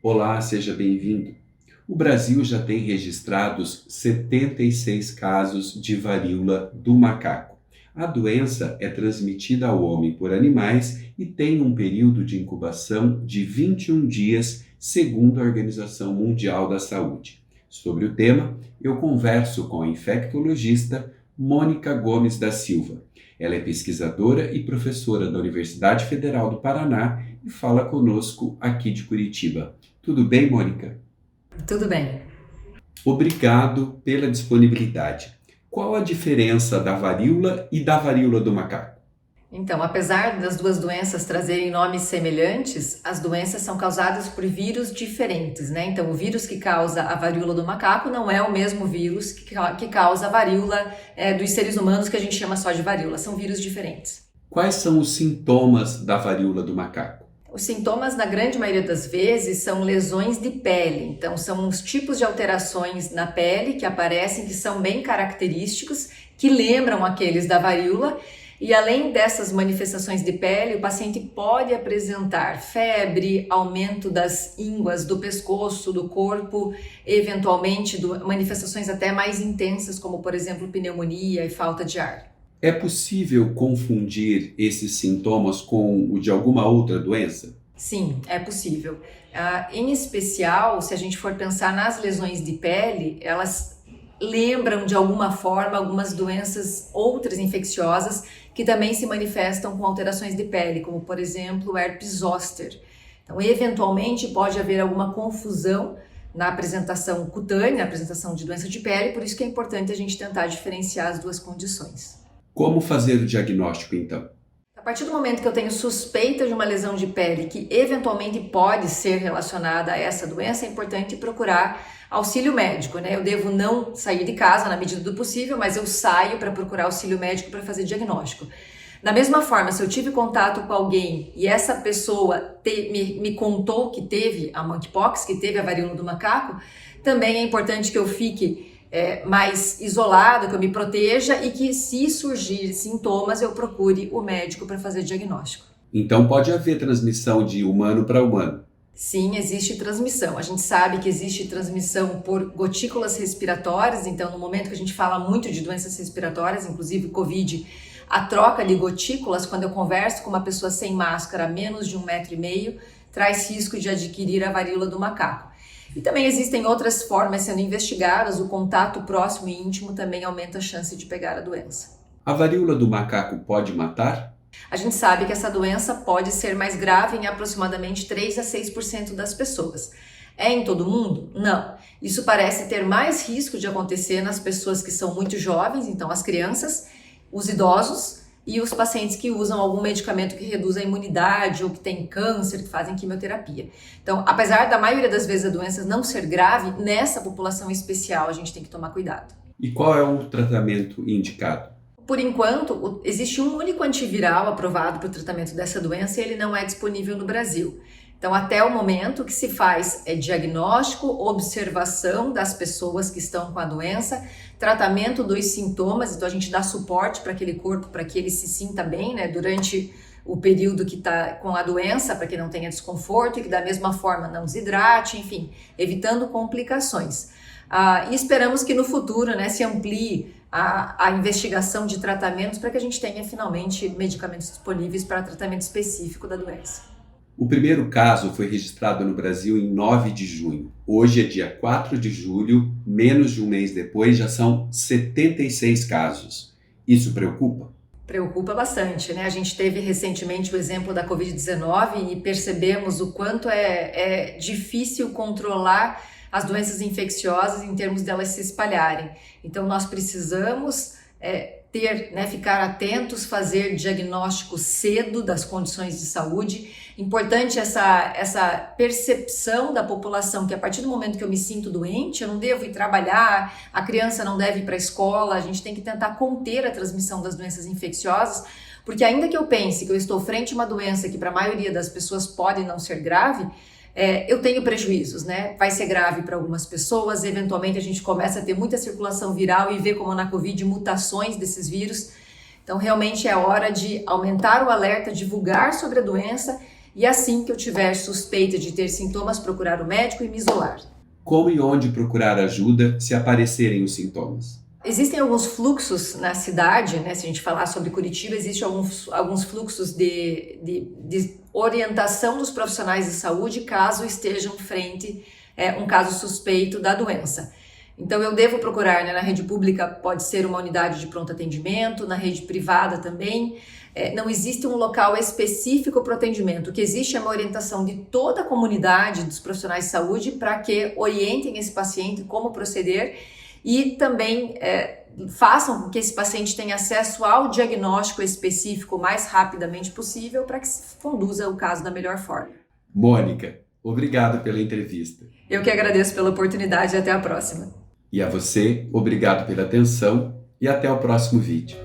Olá, seja bem-vindo. O Brasil já tem registrados 76 casos de varíola do macaco. A doença é transmitida ao homem por animais e tem um período de incubação de 21 dias, segundo a Organização Mundial da Saúde. Sobre o tema, eu converso com a infectologista Mônica Gomes da Silva. Ela é pesquisadora e professora da Universidade Federal do Paraná e fala conosco aqui de Curitiba. Tudo bem, Mônica? Tudo bem. Obrigado pela disponibilidade. Qual a diferença da varíola e da varíola do macaco? Então, apesar das duas doenças trazerem nomes semelhantes, as doenças são causadas por vírus diferentes, né? Então, o vírus que causa a varíola do macaco não é o mesmo vírus que causa a varíola dos seres humanos, que a gente chama só de varíola. São vírus diferentes. Quais são os sintomas da varíola do macaco? Os sintomas, na grande maioria das vezes, são lesões de pele. Então, são os tipos de alterações na pele que aparecem, que são bem característicos, que lembram aqueles da varíola. E além dessas manifestações de pele, o paciente pode apresentar febre, aumento das ínguas do pescoço, do corpo, eventualmente manifestações até mais intensas, como por exemplo pneumonia e falta de ar. É possível confundir esses sintomas com o de alguma outra doença? Sim, é possível. Em especial, se a gente for pensar nas lesões de pele, elas lembram de alguma forma algumas doenças outras infecciosas que também se manifestam com alterações de pele, como por exemplo o herpes zoster. Então, eventualmente pode haver alguma confusão na apresentação cutânea, na apresentação de doença de pele, por isso que é importante a gente tentar diferenciar as duas condições. Como fazer o diagnóstico, então? A partir do momento que eu tenho suspeita de uma lesão de pele que eventualmente pode ser relacionada a essa doença, é importante procurar auxílio médico, né? Eu devo não sair de casa na medida do possível, mas eu saio para procurar auxílio médico para fazer diagnóstico. Da mesma forma, se eu tive contato com alguém e essa pessoa me contou que teve a monkeypox, que teve a varíola do macaco, também é importante que eu fique mais isolado, que eu me proteja e que, se surgir sintomas, eu procure o médico para fazer diagnóstico. Então pode haver transmissão de humano para humano? Sim, existe transmissão. A gente sabe que existe transmissão por gotículas respiratórias, então no momento que a gente fala muito de doenças respiratórias, inclusive Covid, a troca de gotículas, quando eu converso com uma pessoa sem máscara a menos de 1,5 m, traz risco de adquirir a varíola do macaco. E também existem outras formas sendo investigadas, o contato próximo e íntimo também aumenta a chance de pegar a doença. A varíola do macaco pode matar? A gente sabe que essa doença pode ser mais grave em aproximadamente 3 a 6% das pessoas. É em todo mundo? Não. Isso parece ter mais risco de acontecer nas pessoas que são muito jovens, então as crianças, os idosos e os pacientes que usam algum medicamento que reduz a imunidade ou que tem câncer, que fazem quimioterapia. Então, apesar da maioria das vezes a doença não ser grave, nessa população especial a gente tem que tomar cuidado. E qual é o tratamento indicado? Por enquanto, existe um único antiviral aprovado para o tratamento dessa doença e ele não é disponível no Brasil. Então, até o momento, o que se faz é diagnóstico, observação das pessoas que estão com a doença, tratamento dos sintomas, então a gente dá suporte para aquele corpo, para que ele se sinta bem, né, durante o período que está com a doença, para que não tenha desconforto e que da mesma forma não desidrate, enfim, evitando complicações. E esperamos que no futuro, né, se amplie a investigação de tratamentos para que a gente tenha finalmente medicamentos disponíveis para tratamento específico da doença. O primeiro caso foi registrado no Brasil em 9 de junho. Hoje é dia 4 de julho, menos de um mês depois, já são 76 casos. Isso preocupa? Preocupa bastante, né? A gente teve recentemente o exemplo da Covid-19 e percebemos o quanto é difícil controlar as doenças infecciosas em termos delas se espalharem. Então, nós precisamos ficar atentos, fazer diagnóstico cedo das condições de saúde. Importante essa percepção da população que a partir do momento que eu me sinto doente, eu não devo ir trabalhar, a criança não deve ir para a escola, a gente tem que tentar conter a transmissão das doenças infecciosas, porque ainda que eu pense que eu estou frente a uma doença que para a maioria das pessoas pode não ser grave, eu tenho prejuízos, né? Vai ser grave para algumas pessoas, eventualmente a gente começa a ter muita circulação viral e ver como na Covid mutações desses vírus. Então realmente é hora de aumentar o alerta, divulgar sobre a doença e assim que eu tiver suspeita de ter sintomas, procurar o médico e me isolar. Como e onde procurar ajuda se aparecerem os sintomas? Existem alguns fluxos na cidade, né? Se a gente falar sobre Curitiba, existem alguns fluxos de orientação dos profissionais de saúde caso estejam frente a um caso suspeito da doença. Então eu devo procurar, né, na rede pública pode ser uma unidade de pronto atendimento, na rede privada também. Não existe um local específico para o atendimento. O que existe é uma orientação de toda a comunidade dos profissionais de saúde para que orientem esse paciente como proceder e também façam com que esse paciente tenha acesso ao diagnóstico específico o mais rapidamente possível para que se conduza o caso da melhor forma. Mônica, obrigado pela entrevista. Eu que agradeço pela oportunidade e até a próxima. E a você, obrigado pela atenção e até o próximo vídeo.